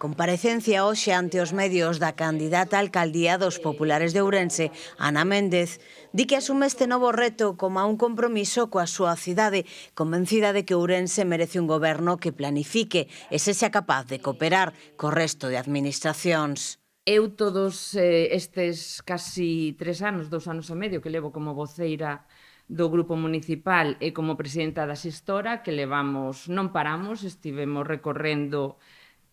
Comparecencia hoxe ante os medios da candidata á alcaldía dos populares de Ourense, Ana Méndez, di que asume este novo reto como un compromiso coa súa cidade, convencida de que Ourense merece un goberno que planifique e sexa capaz de cooperar co resto de administracións. Eu todos estes casi 3 anos, 2 anos e medio que levo como voceira do Grupo Municipal e como presidenta da Xestora, que levamos, non paramos, estivemos recorrendo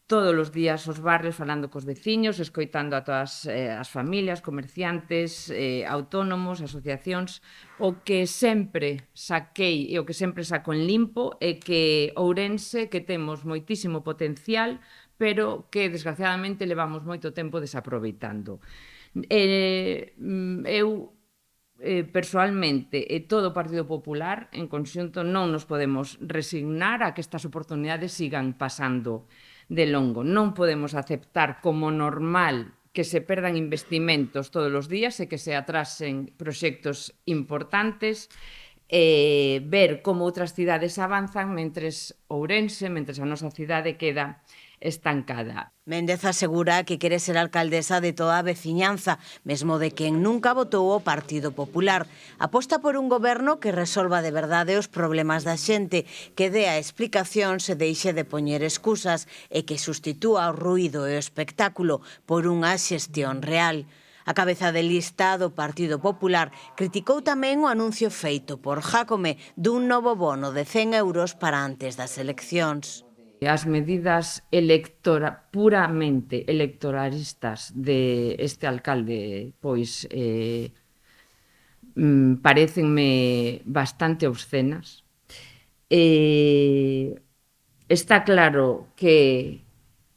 todos os días os barrios falando cos veciños, escoitando a todas as familias, comerciantes, autónomos, asociacións. O que sempre saquei e o que sempre saco en limpo é que Ourense, que temos moitísimo potencial, pero que desgraciadamente levamos moito tempo desaproveitando. Eu persoalmente e todo o Partido Popular en conxunto non nos podemos resignar a que estas oportunidades sigan pasando de longo. Non podemos aceptar como normal que se perdan investimentos todos os días e que se atrasen proxectos importantes, ver como outras cidades avanzan mentres Ourense, mentres a nosa cidade queda estancada. Méndez asegura que quere ser alcaldesa de toda a veciñanza, mesmo de quen nunca votou o Partido Popular. Aposta por un goberno que resolva de verdade os problemas da xente, que dea explicacións e deixe de poñer excusas e que sustitúa o ruído e o espectáculo por unha xestión real. A cabeza de lista do Partido Popular criticou tamén o anuncio feito por Jácome dun novo bono de 100 euros para antes das eleccións. As medidas puramente electoralistas de este alcalde pois parecenme bastante obscenas. Está claro que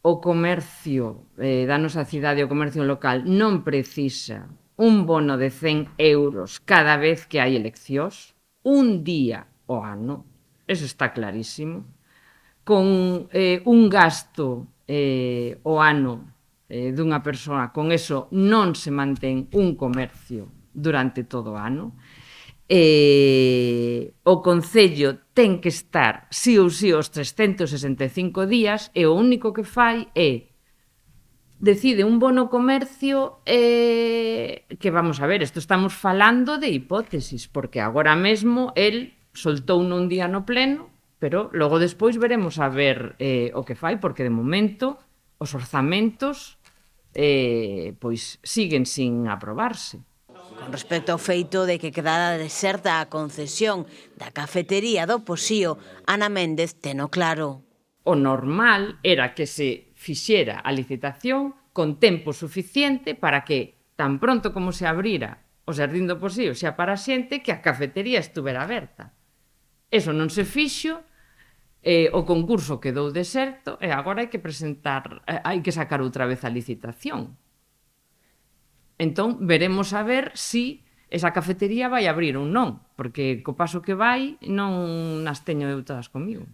o comercio da nosa cidade, o comercio local, non precisa un bono de 100 euros cada vez que hai eleccións, un día ao ano, eso está clarísimo, con un gasto ao ano dunha persoa, con eso non se mantén un comercio durante todo o ano. O Concello ten que estar sí ou sí os 365 días e o único que fai é decide un bono comercio que vamos a ver, isto estamos falando de hipótesis, porque agora mesmo el soltou nun día no pleno, pero logo despois veremos a ver o que fai, porque de momento os orzamentos pois siguen sin aprobarse. Con respecto ao feito de que quedara deserta a concesión da cafetería do Posío, Ana Méndez teno claro. O normal era que se fixera a licitación con tempo suficiente para que, tan pronto como se abrira o xardín do Posío xa para a xente, que a cafetería estuvera aberta. Eso non se fixo, o concurso quedou deserto e agora hai que sacar outra vez a licitación. Entón, veremos a ver si esa cafetería vai abrir ou non, porque co paso que vai non nas teño eu todas comigo.